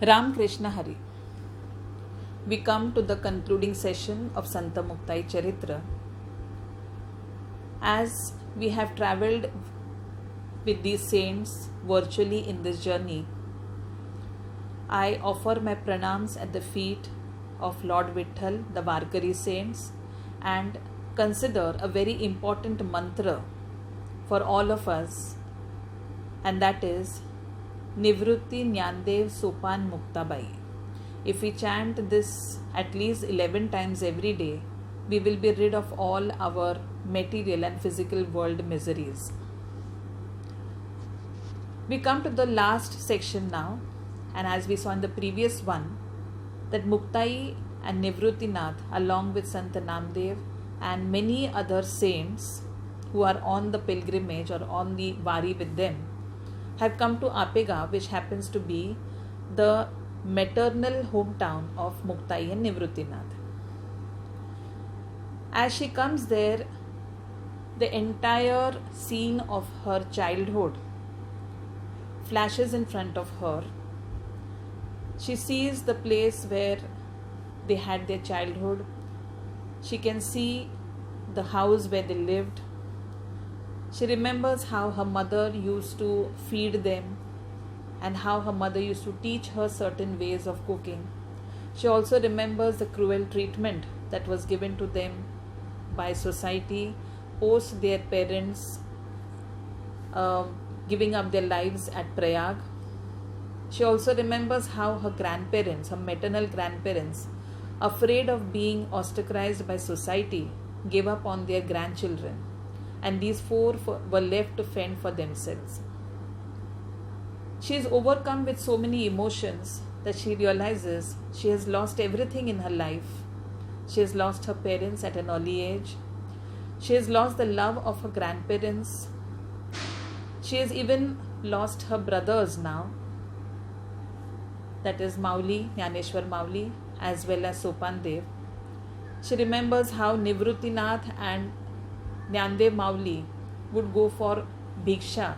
Ram Krishna Hari. We come to the concluding session of Santa Muktai Charitra. As we have travelled with these saints virtually in this journey, I offer my pranams at the feet of Lord Vitthal, the Varkari saints, and consider a very important mantra for all of us, and that is Nivrutti Jnandev Sopan Muktabai. If we chant this at least 11 times every day, we will be rid of all our material and physical world miseries. We come to the last section now, and as we saw in the previous one, that Muktai and Nivruttinath, along with Sant Namdev and many other saints who are on the pilgrimage or on the Wari with them, have come to Apega, which happens to be the maternal hometown of Muktai and Nivruttinath. As she comes there, the entire scene of her childhood flashes in front of her. She sees the place where they had their childhood. She can see the house where they lived. She remembers how her mother used to feed them and how her mother used to teach her certain ways of cooking. She also remembers the cruel treatment that was given to them by society post their parents giving up their lives at Prayag. She also remembers how her grandparents, her maternal grandparents, afraid of being ostracized by society, gave up on their grandchildren, and these four were left to fend for themselves. She is overcome with so many emotions that she realizes she has lost everything in her life. She has lost her parents at an early age. She has lost the love of her grandparents. She has even lost her brothers now, that is Mauli, Jnaneshwar Mauli, as well as Sopan Dev. She remembers how Nivruttinath and Jnandev Mauli would go for bhiksha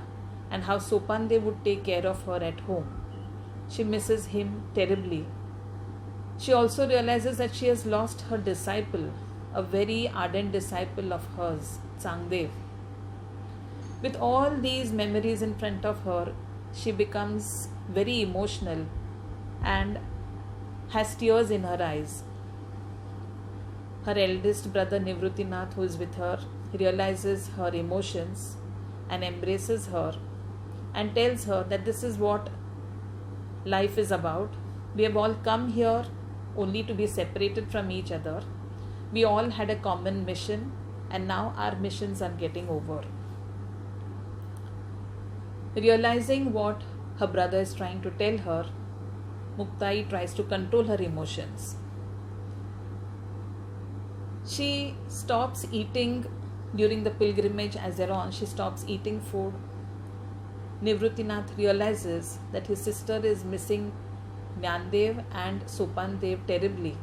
and how Sopan Dev would take care of her at home. She misses him terribly. She also realizes that she has lost her disciple, a very ardent disciple of hers, Tsangdev. With all these memories in front of her, she becomes very emotional and has tears in her eyes. Her eldest brother Nivruttinath, who is with her, realizes her emotions and embraces her and tells her that this is what life is about. We have all come here only to be separated from each other. We all had a common mission, and now our missions are getting over. Realizing what her brother is trying to tell her, Muktai tries to control her emotions. She stops eating during the pilgrimage as they're on. She stops eating food. Nivruttinath realizes that his sister is missing Jnandev and Sopan Dev terribly.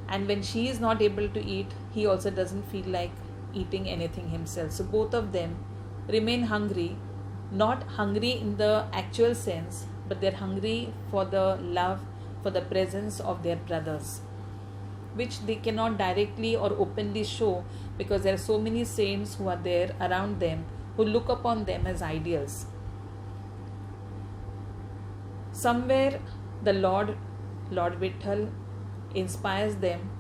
And when she is not able to eat, he also doesn't feel like eating anything himself. So both of them remain hungry, not hungry in the actual sense, but they're hungry for the love, for the presence of their brothers, which they cannot directly or openly show because there are so many saints who are there around them who look upon them as ideals. Somewhere the Lord Vitthal inspires them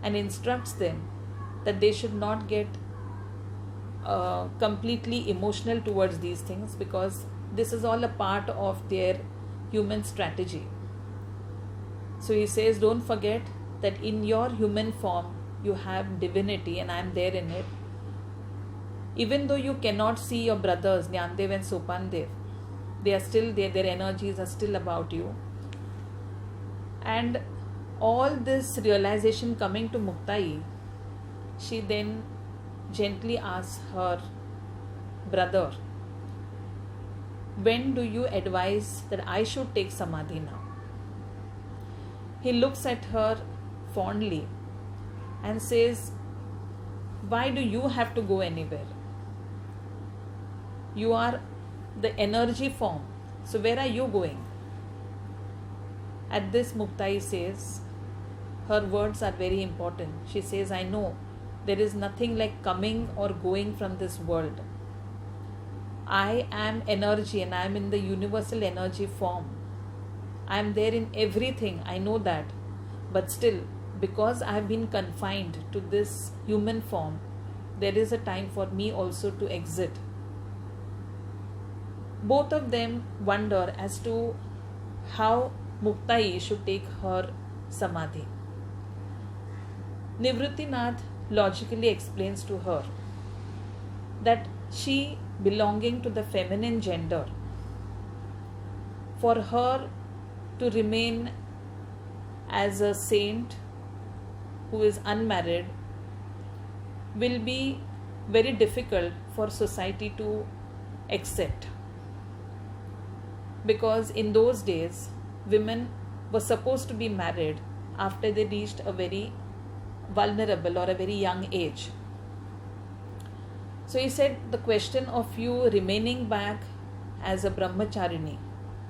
and instructs them that they should not get completely emotional towards these things, because this is all a part of their human strategy. So he says, don't forget that in your human form you have divinity and I am there in it. Even though you cannot see your brothers Jnandev and Sopan Dev, they are still there, their energies are still about you. And all this realization coming to Muktai, she then gently asks her brother, when do you advise that I should take Samadhi now? He looks at her fondly and says, why do you have to go anywhere? You are the energy form. So where are you going? At this, Muktai says, her words are very important. She says, I know there is nothing like coming or going from this world. I am energy and I am in the universal energy form. I am there in everything, I know that. But still, because I have been confined to this human form, there is a time for me also to exit. Both of them wonder as to how Muktai should take her samadhi. Nivruttinath logically explains to her that she, belonging to the feminine gender, for her to remain as a saint who is unmarried will be very difficult for society to accept, because in those days women were supposed to be married after they reached a very vulnerable or a very young age. So he said, the question of you remaining back as a brahmacharini,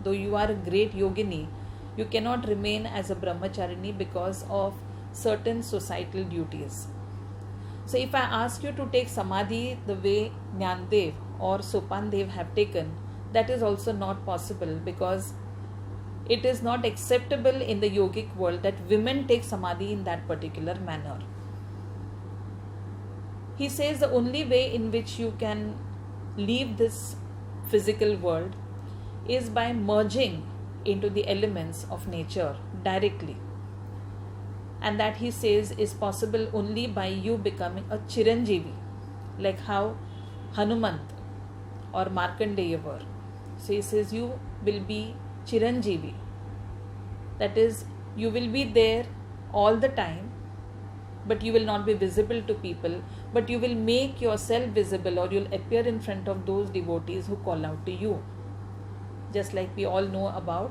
though you are a great yogini, you cannot remain as a brahmacharini because of certain societal duties. So if I ask you to take samadhi the way Nyandev or Sopandev have taken, that is also not possible, because it is not acceptable in the yogic world that women take samadhi in that particular manner. He says the only way in which you can leave this physical world is by merging into the elements of nature directly. And that, he says, is possible only by you becoming a Chiranjeevi, like how Hanumant or Markandeya were. So he says you will be Chiranjeevi. That is, you will be there all the time, but you will not be visible to people, but you will make yourself visible, or you'll appear in front of those devotees who call out to you. Just like we all know about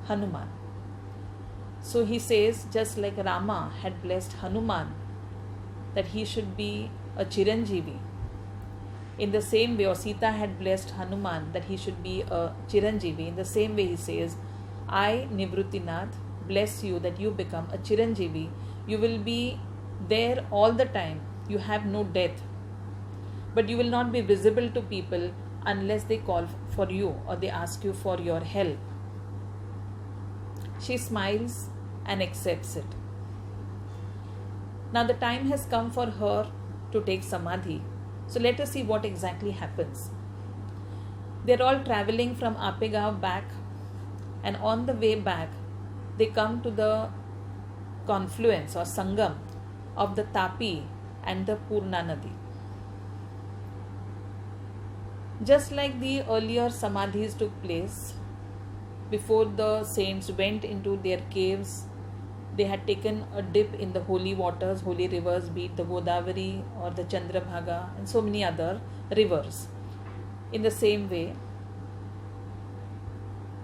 Hanuman. So he says, just like Rama had blessed Hanuman that he should be a Chiranjeevi, in the same way, or Sita had blessed Hanuman that he should be a Chiranjeevi, in the same way he says, I, Nivruttinath, bless you that you become a Chiranjeevi. You will be there all the time. You have no death. But you will not be visible to people unless they call for you or they ask you for your help. She smiles and accepts it. Now the time has come for her to take samadhi. So let us see what exactly happens. They are all traveling from Apegaon back, and on the way back they come to the confluence or Sangam of the Tapi and the Purna Nadi. Just like the earlier samadhis took place, before the saints went into their caves, they had taken a dip in the holy waters, holy rivers, be it the Godavari or the Chandrabhaga and so many other rivers. In the same way,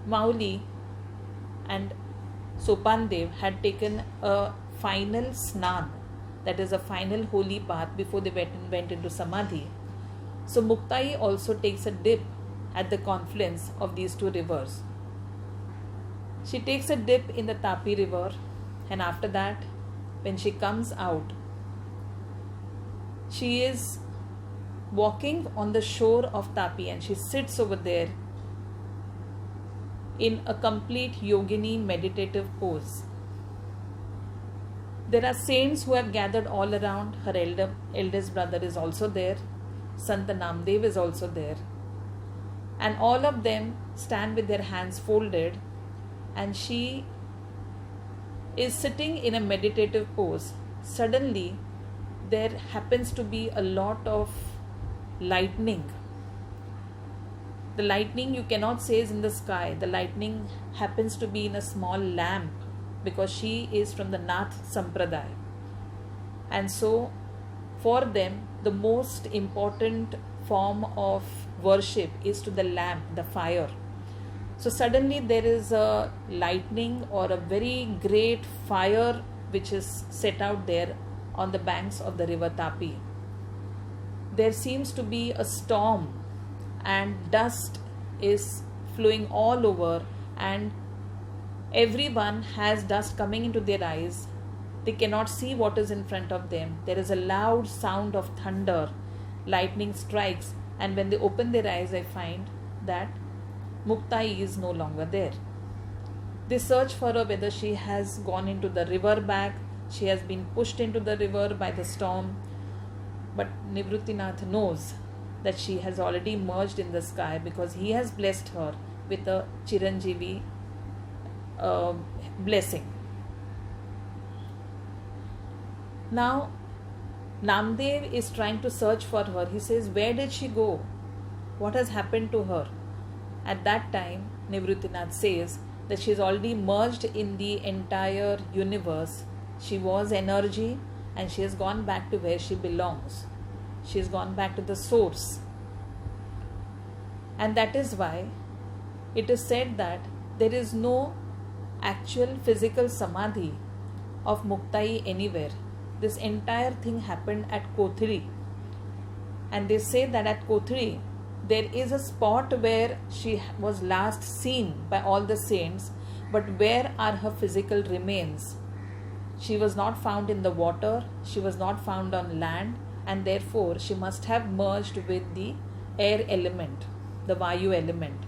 Mauli and Sopandev had taken a final snan, that is a final holy bath, before they went into samadhi. So Muktai also takes a dip at the confluence of these two rivers. She takes a dip in the Tapi river, and after that, when she comes out, she is walking on the shore of Tapi and she sits over there in a complete yogini meditative pose. There are saints who have gathered all around. Her eldest brother is also there. Sant Namdev is also there. And all of them stand with their hands folded, and she is sitting in a meditative pose. Suddenly, there happens to be a lot of lightning. The lightning you cannot say is in the sky. The lightning happens to be in a small lamp, because she is from the Nath Sampradaya. And so, for them, the most important form of worship is to the lamp, the fire. So suddenly there is a lightning or a very great fire which is set out there on the banks of the river Tapi. There seems to be a storm and dust is flowing all over, and Everyone has dust coming into their eyes. They cannot see what is in front of them. There is a loud sound of thunder, lightning strikes, and when they open their eyes, they find that Muktai is no longer there. They search for her, whether she has gone into the river back, she has been pushed into the river by the storm. But Nivruttinath knows that she has already merged in the sky because he has blessed her with a Chiranjeevi blessing. Now, Namdev is trying to search for her. He says, where did she go? What has happened to her? At that time, Nivruttinath says that she is already merged in the entire universe. She was energy and she has gone back to where she belongs. She has gone back to the source. And that is why it is said that there is no actual physical samadhi of Muktai anywhere. This entire thing happened at Kothari. And they say that at Kothari, there is a spot where she was last seen by all the saints, but where are her physical remains? She was not found in the water, she was not found on land, and therefore she must have merged with the air element, the Vayu element.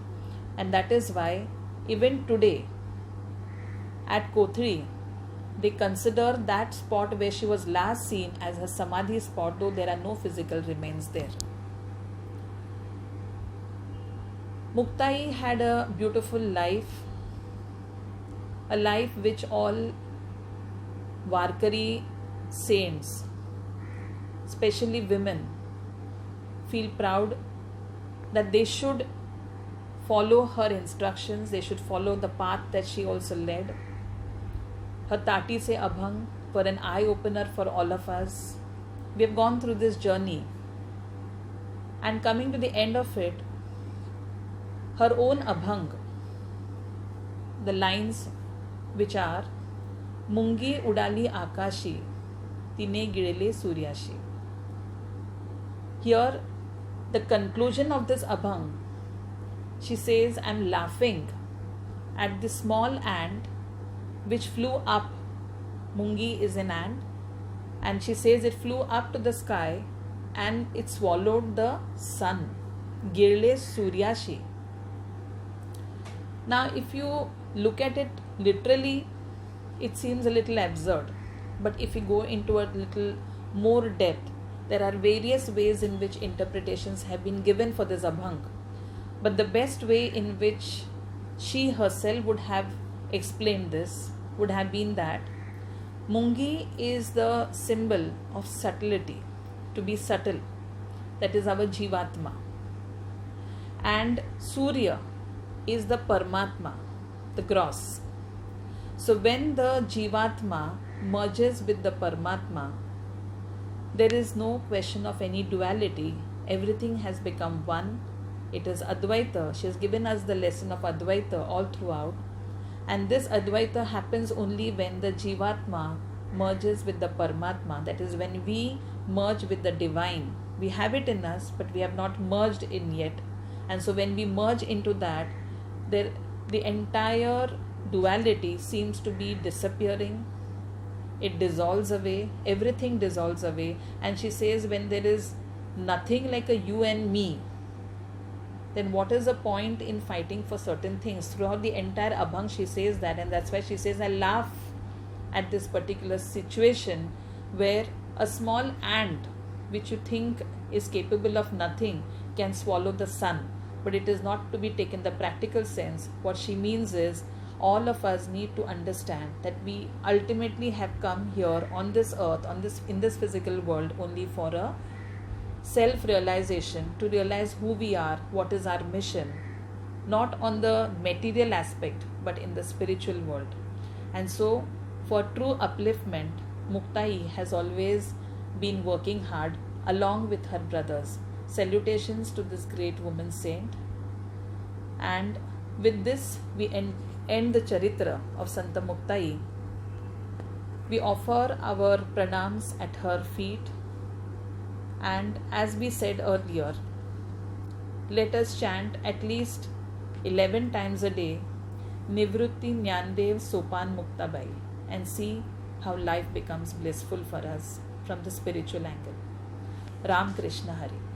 And that is why even today at Kothari, they consider that spot where she was last seen as her Samadhi spot, though there are no physical remains there. Muktai had a beautiful life, a life which all Varkari saints, especially women, feel proud that they should follow her instructions, they should follow the path that she also led. Her Tati Se Abhang were an eye-opener for all of us. We have gone through this journey, and coming to the end of it, her own Abhang, the lines which are Mungi udali akashi, tine gidele suryashi. Here, the conclusion of this Abhang, she says, I am laughing at the small ant which flew up. Mungi is an ant, and she says it flew up to the sky and it swallowed the sun. Girle suryashi. Now, if you look at it literally, it seems a little absurd. But if you go into a little more depth, there are various ways in which interpretations have been given for this Abhang. But the best way in which she herself would have explained this would have been that Mungi is the symbol of subtlety, to be subtle. That is our Jivatma. And Surya is the Paramatma, the gross. So when the Jivatma merges with the Paramatma, there is no question of any duality. Everything has become one. It is Advaita. She has given us the lesson of Advaita all throughout. And this Advaita happens only when the Jivatma merges with the Paramatma. That is, when we merge with the divine. We have it in us, but we have not merged in yet. And so when we merge into that, the entire duality seems to be disappearing. It dissolves away. Everything dissolves away. And she says, when there is nothing like a you and me, then what is the point in fighting for certain things? Throughout the entire Abhang, she says that, and that's why she says, I laugh at this particular situation where a small ant, which you think is capable of nothing, can swallow the sun. But it is not to be taken the practical sense. What she means is, all of us need to understand that we ultimately have come here on this earth, in this physical world, only for a self-realization, to realize who we are, what is our mission, not on the material aspect, but in the spiritual world. And so, for true upliftment, Muktai has always been working hard along with her brothers. Salutations to this great woman saint. And with this, we end the Charitra of Santa Muktai. We offer our pranams at her feet. And as we said earlier, let us chant at least 11 times a day Nivrutti Nyandev Sopan Muktabai and see how life becomes blissful for us from the spiritual angle. Ram Krishna Hari.